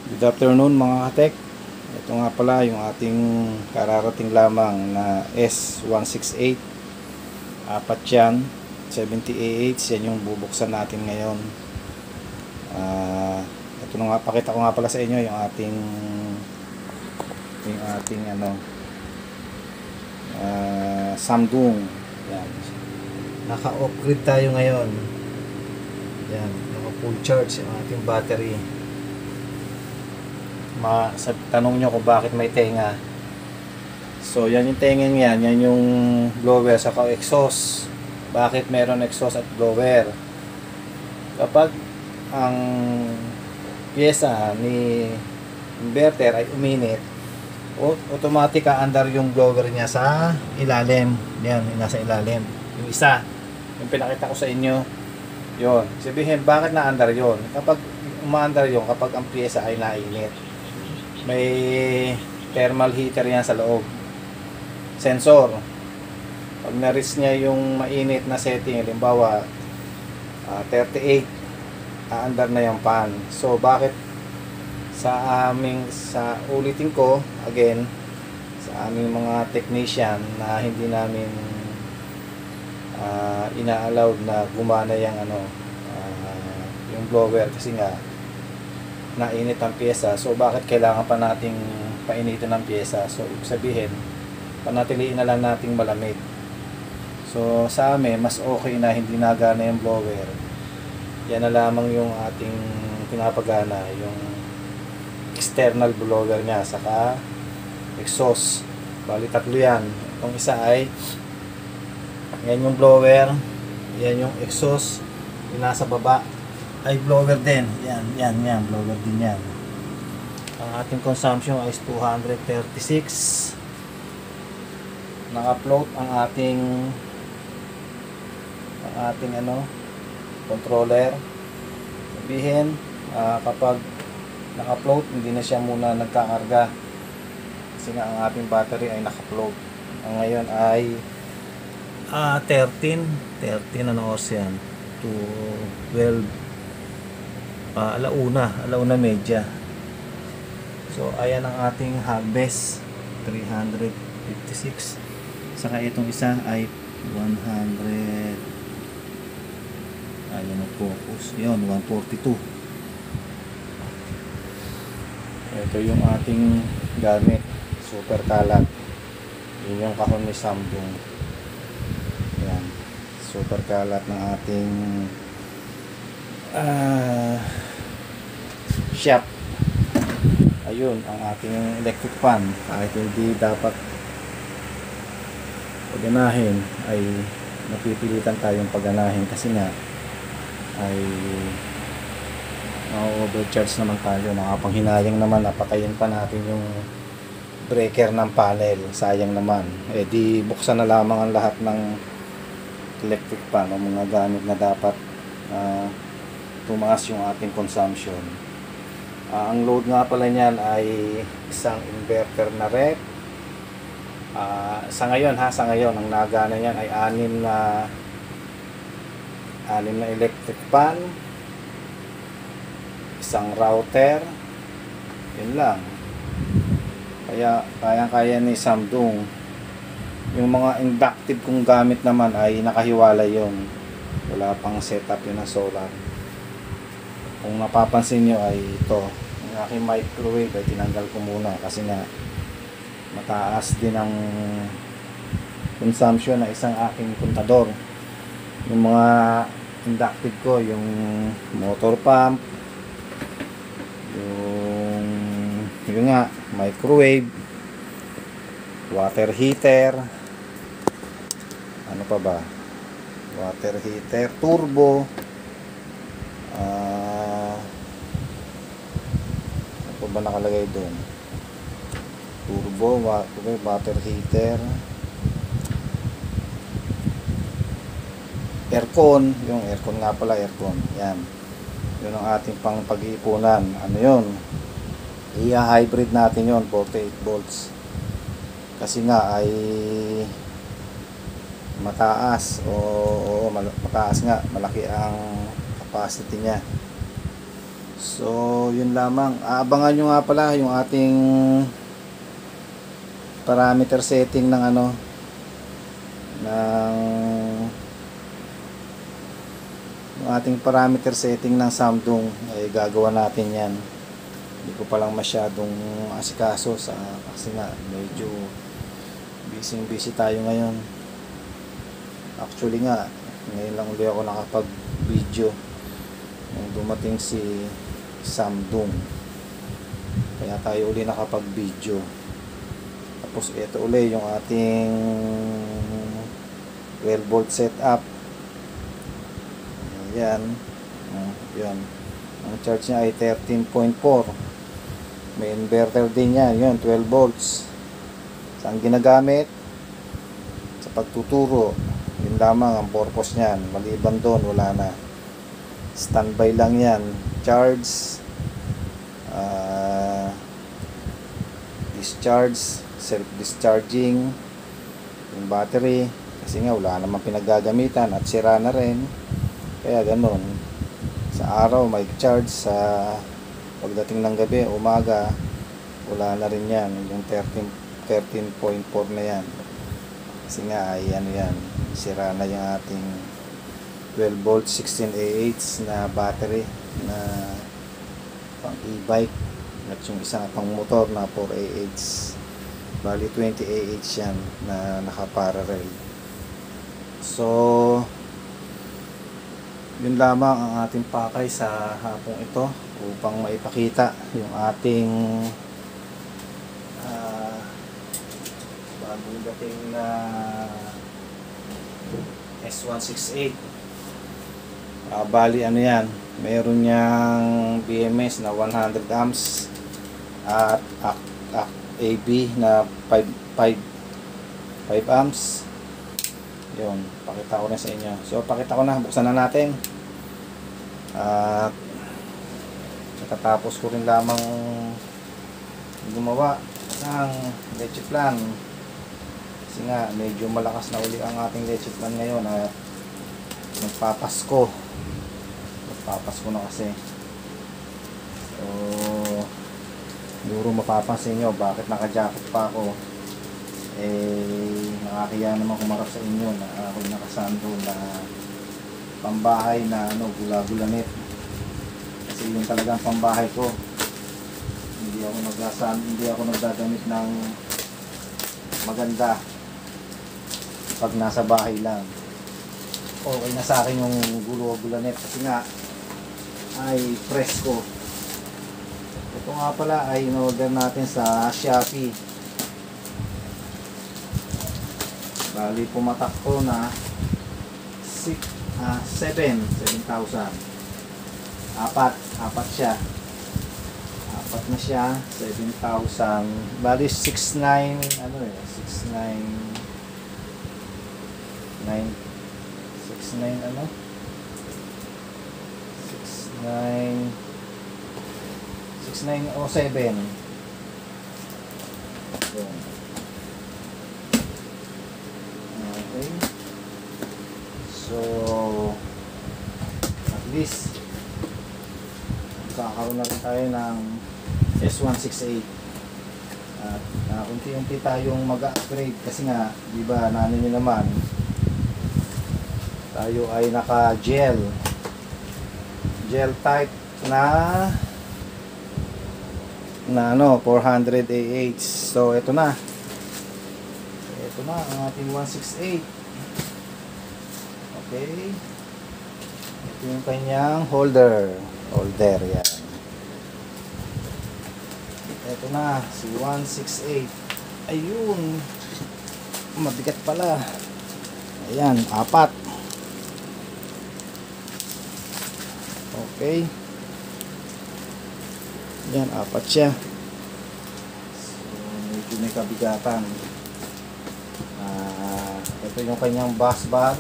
Good afternoon mga katek. Ito nga pala yung ating kararating lamang na S168. Apat yan, 70AH. Yan yung bubuksan natin ngayon. Ito na nga, pakita ko nga pala sa inyo yung ating Samsung. Yan. Naka-off-grid tayo ngayon. Yan, naka-full charge yung ating battery. Tanong nyo kung bakit may tenga. So yan yung tenga yan, yan yung blower sa exhaust. Bakit meron exhaust at blower? Kapag ang pyesa ni inverter ay uminit, automatic aandar yung blower niya sa ilalim. Yan, nasa ilalim. Yung isa, yung pinakita ko sa inyo, yon. Sabihin, bakit naandar yon? Kapag umaandar yon, kapag ang pyesa ay nainit, may thermal heater yan sa loob, sensor. Pag na-reach niya yung mainit na setting, halimbawa 38, aandar na yung fan. So bakit sa ulitin ko again, sa aming mga technician na hindi namin ina-allowed na gumana yung blower kasi nga nainit ang pyesa. So bakit kailangan pa nating painitin ang pyesa? So ibig sabihin, panatiliin na lang nating malamig. So sa amin, mas okay na hindi nagana yung blower. Yan na lamang yung ating pinapagana, yung external blower niya, saka exhaust. Bali tatlo yan. Itong isa ay yan yung blower, yan yung exhaust, yung nasa baba ay blower din. Yan, blower din yan. Ang ating consumption is 236. Naka-float ang ating controller. Sabihin, kapag naka-float, hindi na siya muna nagkakarga. Kasi nga ang ating battery ay naka-float. Ang ngayon ay 13 oras yan to 12 alauna media. So ayan ang ating harvest, 356. Saka itong isa ay 100, ayan ang focus, yun 142. Ito yung ating gamit, super kalat. Yun yung kahon ni Samsung. Yan, super kalat ng ating shop. Ayun ang ating electric fan. Kahit hindi dapat paganahin, ay napipilitan tayong paganahin kasi nga ay overcharge naman tayo. Nakapanghinayang naman, napatayin pa natin yung breaker ng panel. Sayang naman. Di buksan na lamang ang lahat ng electric fan o mga gamit na dapat tumaas yung ating consumption. Ang load nga pala niyan ay isang inverter na rep. Sa ngayon ang nagana niyan ay 6 na electric fan, isang router, yun lang. Kaya ni Samsung. Yung mga inductive kong gamit naman ay nakahiwalay yon, wala pang setup yun na solar. Kung napapansin nyo ay ito, yung aking microwave ay tinanggal ko muna kasi nga mataas din ang consumption na isang aking kontador. Yung mga inductive ko, yung motor pump, yung nga microwave, water heater, ano pa ba, water heater, turbo, ano ba nakalagay doon, turbo, water heater, aircon, yung aircon nga pala, aircon, yan, yun ang ating pang pag-iipunan. Ano yun, i-hybrid natin yun, 48 volts kasi nga ay mataas, mataas nga, malaki ang capacity niya. So yun lamang, aabangan nyo nga pala yung ating parameter setting ng ano, ng yung ating parameter setting ng Samsung. Ay gagawa natin yan. Hindi ko palang masyadong asikaso kasi nga medyo busy tayo ngayon. Actually nga ngayon lang ulit ako nakapag video nung dumating si Samsung, kaya tayo uli nakapag video. Tapos ito uli yung ating 12 volt setup. Ayan. Yan. Ang charge niya ay 13.4. May inverter din yan. Yun, 12 volts. Saan ginagamit? Sa pagtuturo. Yun lamang ang purpose niyan. Maliban doon, wala na. Standby lang yan. Charge. Discharge. Self-discharging. Yung battery. Kasi nga wala namang pinaggagamitan at sira na rin. Kaya ganun. Sa araw may charge, sa pagdating ng gabi, umaga, wala na rin yan. Yung 13.4 na yan. Kasi nga ay ano yan, sira na yung ating 12 volt 16 Ah na battery na pang e-bike at yung isang pang motor na 4 Ah. Bali 20 Ah yan na naka-parallel. So yun lamang ang ating pakay sa hapong ito upang maipakita yung ating bagong dating na S168. Bali ano yan, meron niyang BMS na 100 amps at AB na 5 amps. Yun, pakita ko na sa inyo. So pakita ko na, buksan na natin. At katapos ko rin lamang gumawa ng leche plan. Kasi nga medyo malakas na uli ang ating leche plan ngayon at magpapasko na kasi. So siguro mapapansin nyo bakit naka-jacket pa ako. Nakakaya naman kumarap sa inyo na ako nakasando na pambahay na ano, gula-gulanit. Kasi yun talagang pambahay ko. Hindi ako nagdadamit ng maganda pag nasa bahay lang. Okay na sa akin yung gulo-gulanit kasi nga ay presko. Ito nga pala ay in-order natin sa Shopee. Bali pumatak ko na 7,000. Apat siya. Apat na siya, 7,000. Bali 69 ano 69 ano? 6907. Okay. So at least magkakaroon na rin tayo ng S168 at unti-unti tayong mag-upgrade kasi nga diba nyo naman tayo ay naka gel type na ano 400 Ah. So ito na ang ating 168. Okay, ito yung kanyang holder yan. Ito na si 168. Ayun, mabigat pala. Ayan, 4. Okay, yan 4 siya. So medyo may kabigatan. Ito yung kanyang bus bar.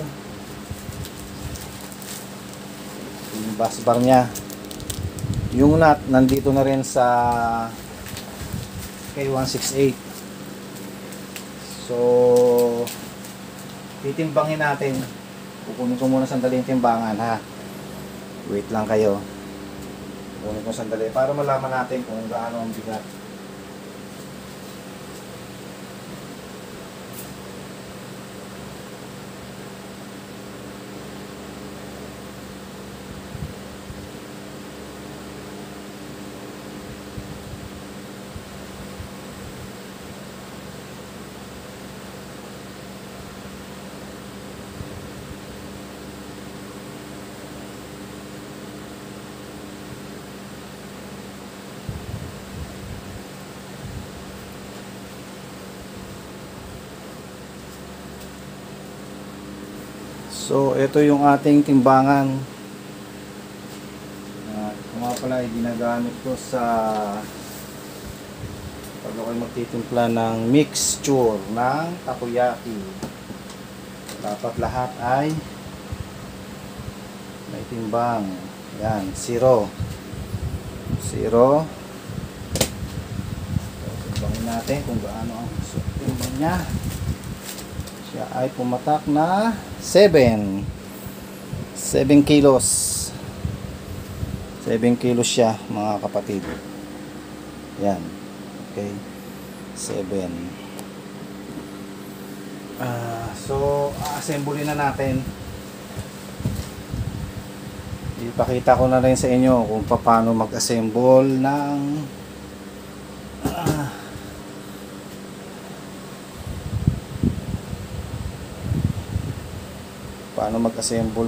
Yung bus bar niya. Yung nut nandito na rin sa K168. So titimbangin natin. Kukunin ko muna sandali yung timbangan ha. Wait lang kayo. Kunin ko sandali para malaman natin kung gaano ang bigat. So, ito yung ating timbangan. Ito nga pala ay ginagamit ko sa pag ako'y magtitimpla ng mixture ng takoyaki. Dapat lahat ay may timbang. Yan, 0. Timbangin natin kung gaano ang timbang niya. Siya ay pumatak na 7 kilos. 7 kilos siya, mga kapatid. Yan. Okay. 7. So, assemble na natin. Ipakita ko na rin sa inyo kung paano mag-assemble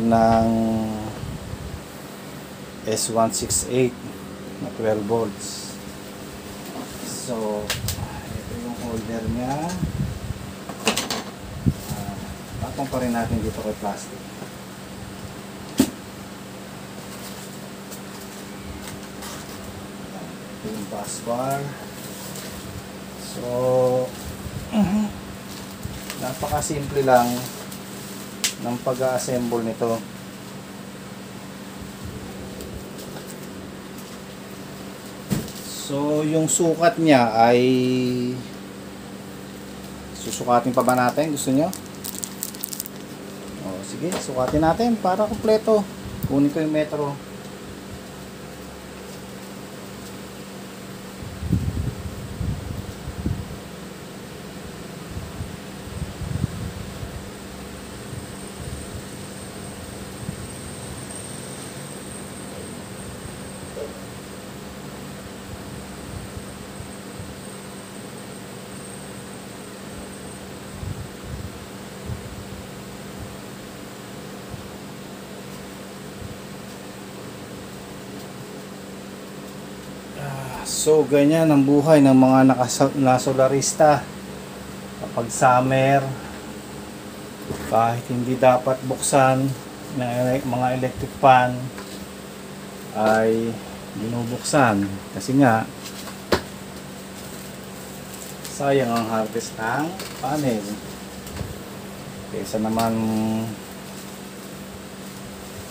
ng S168 na 12 volts. So, ito yung holder niya. Patong pa rin natin dito kay plastic. Ito yung bus bar. So, napaka-simple lang ng pag-assemble nito. So, yung sukat niya ay susukatin pa ba natin? Gusto nyo? O, sige, sukatin natin para kumpleto. Kunin ko yung metro. So, ganyan ang buhay ng mga nasolarista kapag summer, kahit hindi dapat buksan ng mga electric fan ay binubuksan kasi nga sayang ang harvest ng panel. Kaysa naman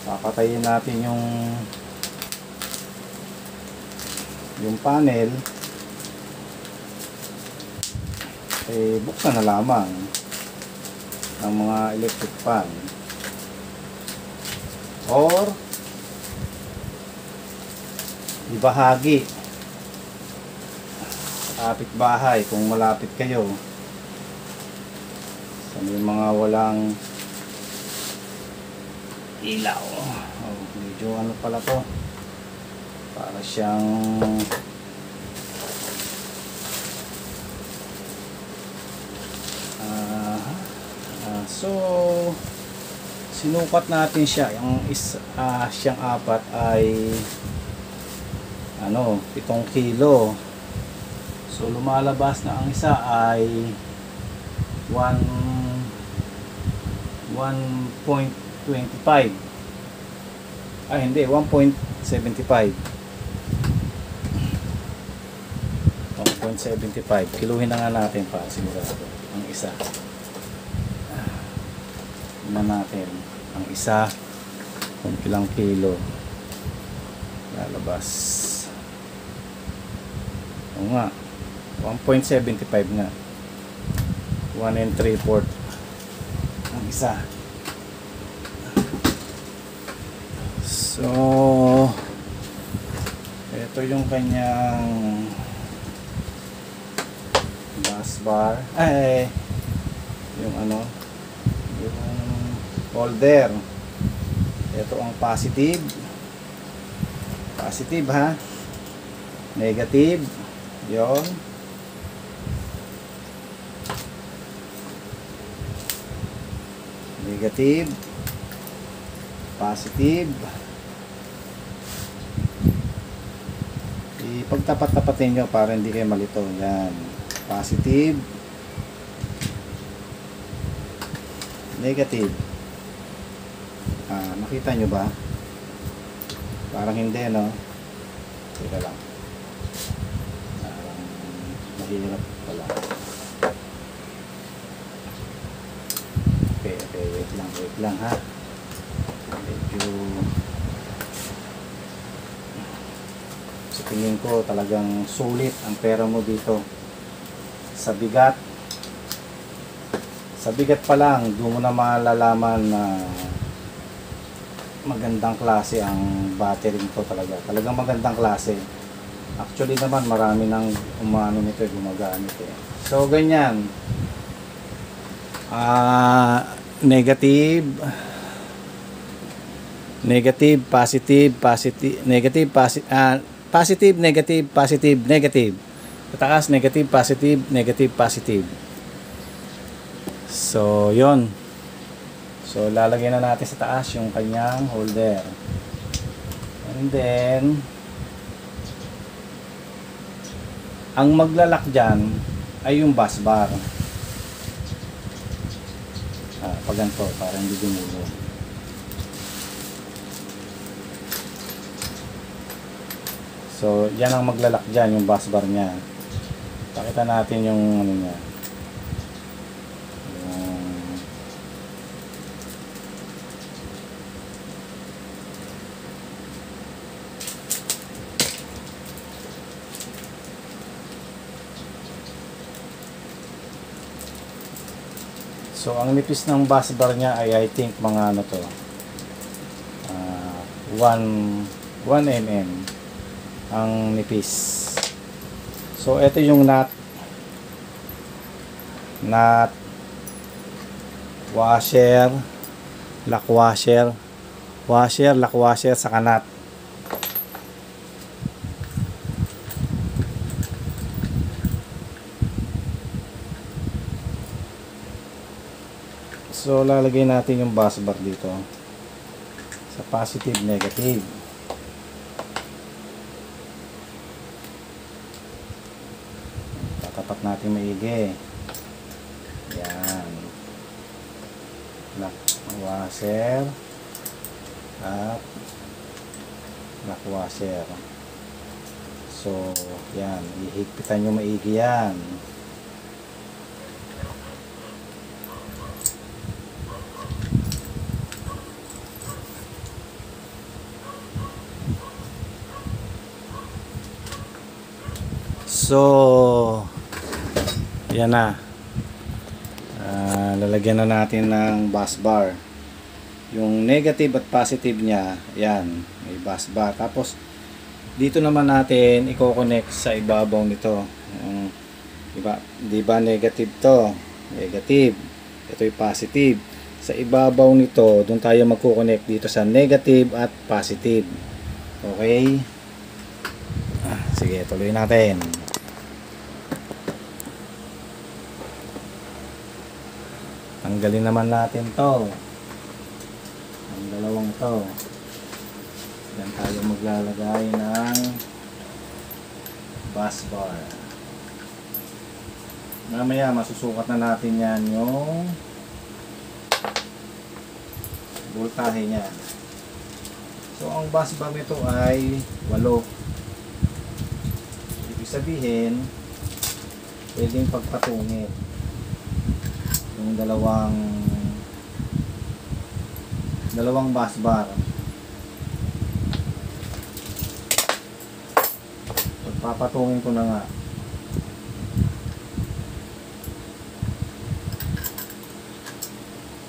papatayin natin yung panel, eh buksan na lamang ng mga electric fan or ibahagi sa kapitbahay kung malapit kayo sa may mga walang ilaw. Medyo ano pala to, para siyang so sinukat natin siya. Yung siyang apat ay 7 kilo. So lumalabas na ang isa ay 1.25. Ay hindi, 1.75. 1.75. Kiluhin na nga natin para sigurado ang isa. Tingnan natin ang isa kung ilang kilo lalabas. Oo nga, 1.75 nga. 1 3/4 ang isa. So ito yung kanyang bus bar, ay yung ano, yung holder. Ito ang positive, ha, negative, yon, negative, positive. Ipagtapat-tapatin nyo para hindi kayo malito. Yan, positive, negative. Nakita nyo ba? Parang hindi, no? Teka lang, parang mahirap pala. Okay, wait lang ha. Medyo sa tingin ko talagang sulit ang pera mo dito. Sa bigat pa lang, doon mo na malalaman na magandang klase ang battery nito talaga. Talagang magandang klase. Actually naman marami nang umano nito, gumagamit eh. So ganyan. Negative, positive, negative, positive, negative, positive, negative. Pataas, negative, positive, negative, positive. So, yon. So, lalagyan na natin sa taas yung kanyang holder. And then, ang maglalak dyan ay yung bus bar. Pag ganito, para hindi gumulo. So, yan ang maglalak dyan, yung bus bar nya. Pakita natin yung ano nya. So, ang nipis ng bus bar nya ay I think mga ano to, 1 mm ang nipis. So, ito yung nut washer, lock washer, lock washer, saka nut. So, lalagay natin yung bus bar dito sa positive, negative. Tatapat natin maigi. Yan. Lock washer at lock washer. So, yan. Ihigpitan nyo maigi yan. So, yan na. Lalagyan na natin ng bus bar. Yung negative at positive niya, yan, may bus bar. Tapos, dito naman natin i-connect sa ibabaw nito. Diba negative to? Negative. Ito yung positive. Sa ibabaw nito, doon tayo magko-connect dito sa negative at positive. Okay? Sige, tuloy natin. Tanggalin naman natin to, ang dalawang to. Yan tayo maglalagay ng bus bar. Mamaya masusukat na natin yan yung voltahe niya. So ang bus bar nito ay 8. Ibig sabihin pwedeng pagpatungit yung dalawang bus bar. Pagpapatungin ko na nga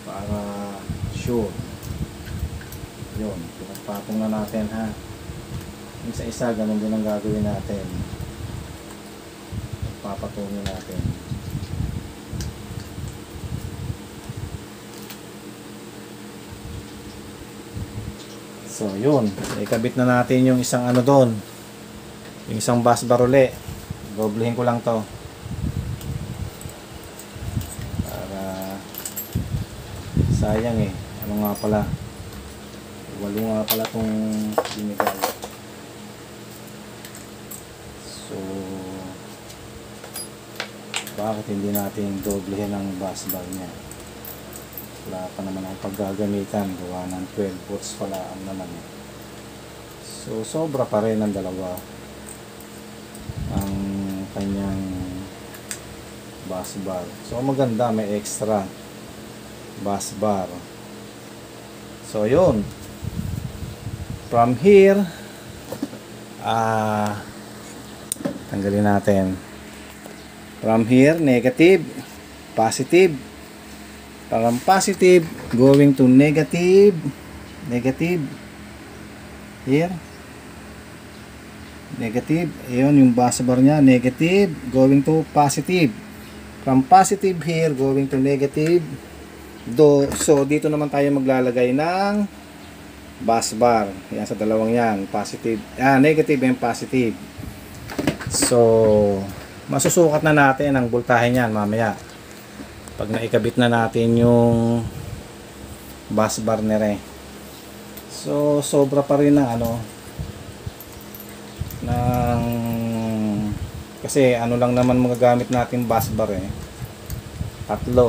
para sure. Yun, pinagpatong na natin ha. Isa-isa, ganun din ang gagawin natin. Papatungin natin. So, yun. Ikabit na natin yung isang ano doon. Yung isang bus bar uli. Doblehin ko lang to. Para sayang eh. Ano nga pala. Walo nga pala tong binigay. So, bakit hindi natin doblehin ang bus bar niya? Wala pa naman ang paggagamitan, gawa ng 12 volts pala ang naman. So sobra pa rin ang dalawa ang kanyang bus bar. So maganda, may extra bus bar. So yun, from here tanggalin natin. From here, negative, positive. From positive going to negative, negative. Here, negative. Ayun yung bus bar niya, negative going to positive. From positive here going to negative. So dito naman tayo maglalagay ng bus bar. Yan sa dalawang yan, positive, negative and positive. So masusukat na natin ang voltahe niyan mamaya. Pag naikabit na natin yung bus bar nire. So sobra pa rin ng ano ng kasi ano lang naman magagamit natin bus bar eh. 3, 6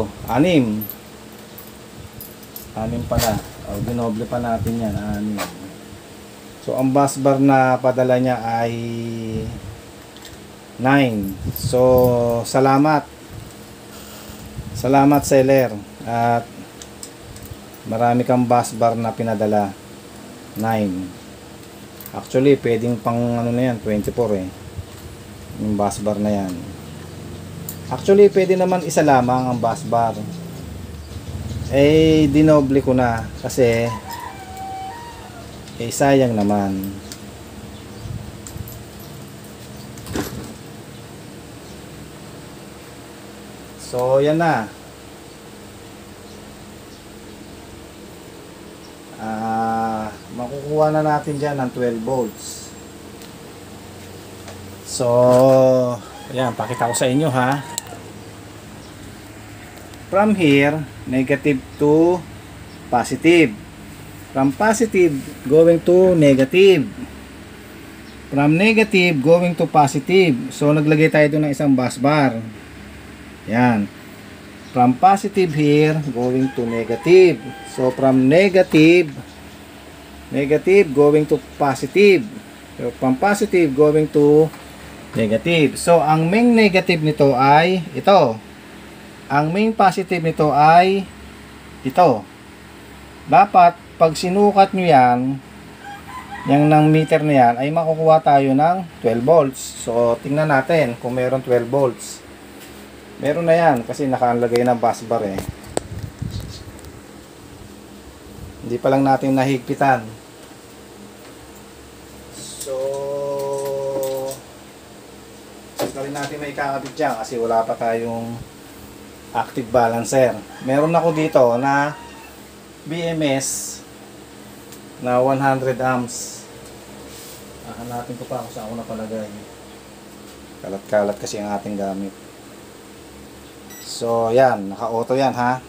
pala. O dinoble pa natin yan, 6. So ang bus bar na padala niya ay 9. So Salamat seller, at marami kang bus bar na pinadala. 9. Actually pwedeng pang ano na yan, 24 eh. Yung bus bar na yan. Actually pwede naman isa lamang ang bus bar. Eh dinoble ko na kasi sayang naman. So yan na. Makukuha na natin dyan ng 12 volts. So ayan, pakita ko sa inyo ha. From here, negative to positive. From positive going to negative. From negative going to positive. So naglagay tayo doon ng isang bus bar. Yan. From positive here going to negative. So from negative going to positive. So from positive going to negative. So ang main negative nito ay ito. Ang main positive nito ay ito. Dapat pag sinukat nyo yan, yung ng meter na yan, ay makukuha tayo ng 12 volts. So tingnan natin kung meron 12 volts. Meron na yan kasi nakalagay na bus bar eh. Hindi pa lang natin nahigpitan. So gusto rin natin may kakabit dyan kasi wala pa tayong active balancer. Meron ako dito na BMS na 100 amps. Hanapin ko pa kung saan ako napalagay. Kalat-kalat kasi ang ating gamit. So yan, naka-auto yan ha.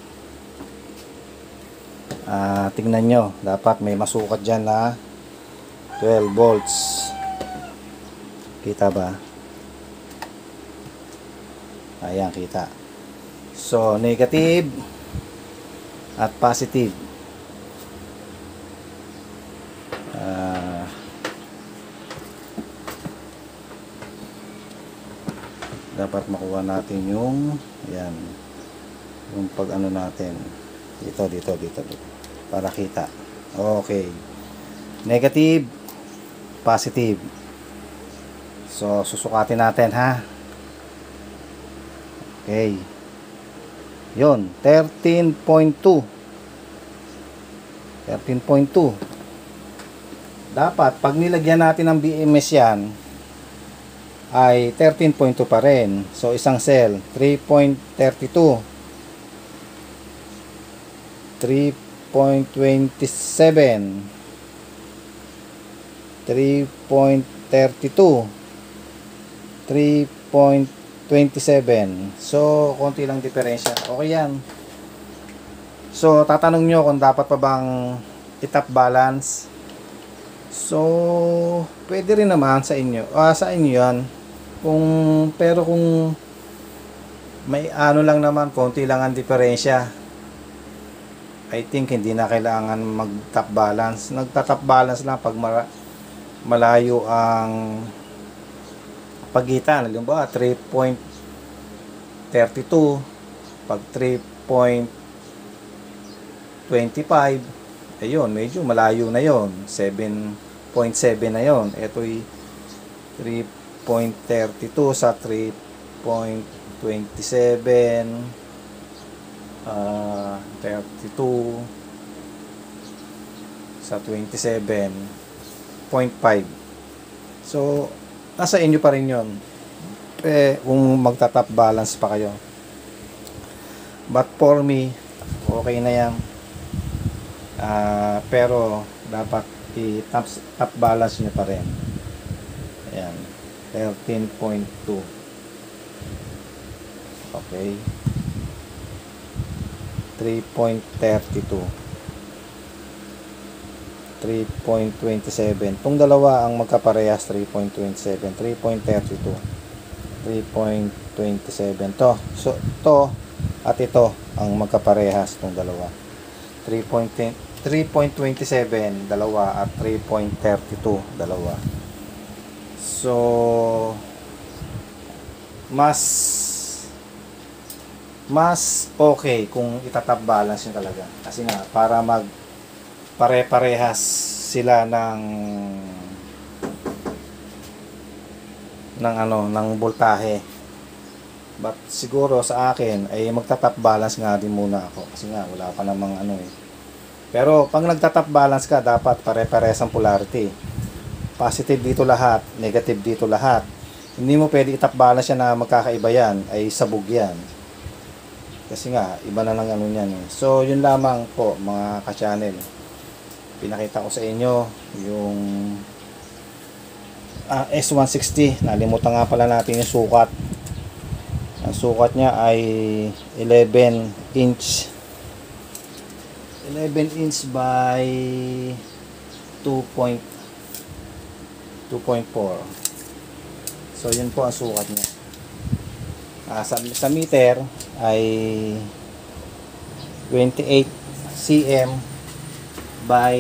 Tingnan nyo, dapat may masukat dyan na 12 volts. Kita ba? Ayan, kita. So negative at positive. Dapat makuha natin yung yan, yung pag ano natin dito para kita. Okay, negative, positive. So susukatin natin ha. Okay, yun, 13.2. dapat pag nilagyan natin ng BMS yan ay 13.2 pa rin. So isang cell 3.32, 3.27, 3.32, 3.27. So konti lang diferensya. Okay yan. So tatanong nyo kung dapat pa bang i-top balance. So pwede rin naman sa inyo. Sa inyo yan. Pero kung may ano lang naman, konti lang ang diferensya, I think hindi na kailangan mag-top balance. Nagta-top balance lang pag malayo ang pagitan. Halimbawa 3.32, pag 3.25, ayun, medyo malayo na yon, 7.7 na yon. Ito'y 3.32 sa 3.27, 32 sa 27.5. So nasa inyo pa rin yon, kung magta-top balance pa kayo. But for me, okay na yan. Pero dapat i-top balance nyo pa rin. Ayan, 13.2. Okay, 3.32, 3.27. Itong dalawa ang magkaparehas, 3.27, 3.32, 3.27. So to at ito ang magkaparehas, itong dalawa, 3.27 dalawa at 3.32 dalawa. So mas okay kung itatap balance nyo talaga, kasi nga para mag pare-parehas sila ng voltahe. But siguro sa akin ay magta-top balance nga din muna ako, kasi nga wala pa namang Pero pag nagta-top balance ka, dapat pare-parehas ang polarity. Positive dito lahat, negative dito lahat. Hindi mo pwede i-top balance yan na magkakaiba yan, ay sabog yan. Kasi nga iba na lang niyan. So yun lamang po mga ka-channel. Pinakita ko sa inyo yung S160. Nalimutan nga pala natin yung sukat. Ang sukat niya ay 11 inch. 11 inch by 2.4. So yun po ang sukat niya. Sa meter ay 28 cm by,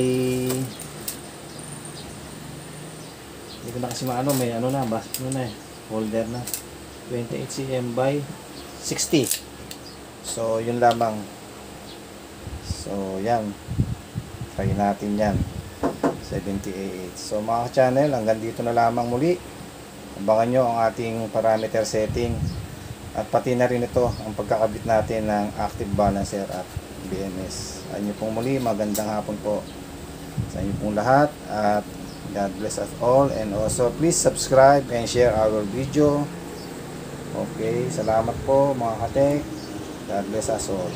hindi ko na kasi may holder na, 28 cm by 60. So yun lamang. So yan, try natin yan, 78. So mga channel, hanggang dito na lamang muli. Abangan nyo ang ating parameter setting at pati na rin ito ang pagkakabit natin ng active balancer at BMS. Sa inyo pong muli, magandang hapon po sa inyo pong lahat, at God bless us all, and also please subscribe and share our video. Okay, salamat po mga katek. God bless us all.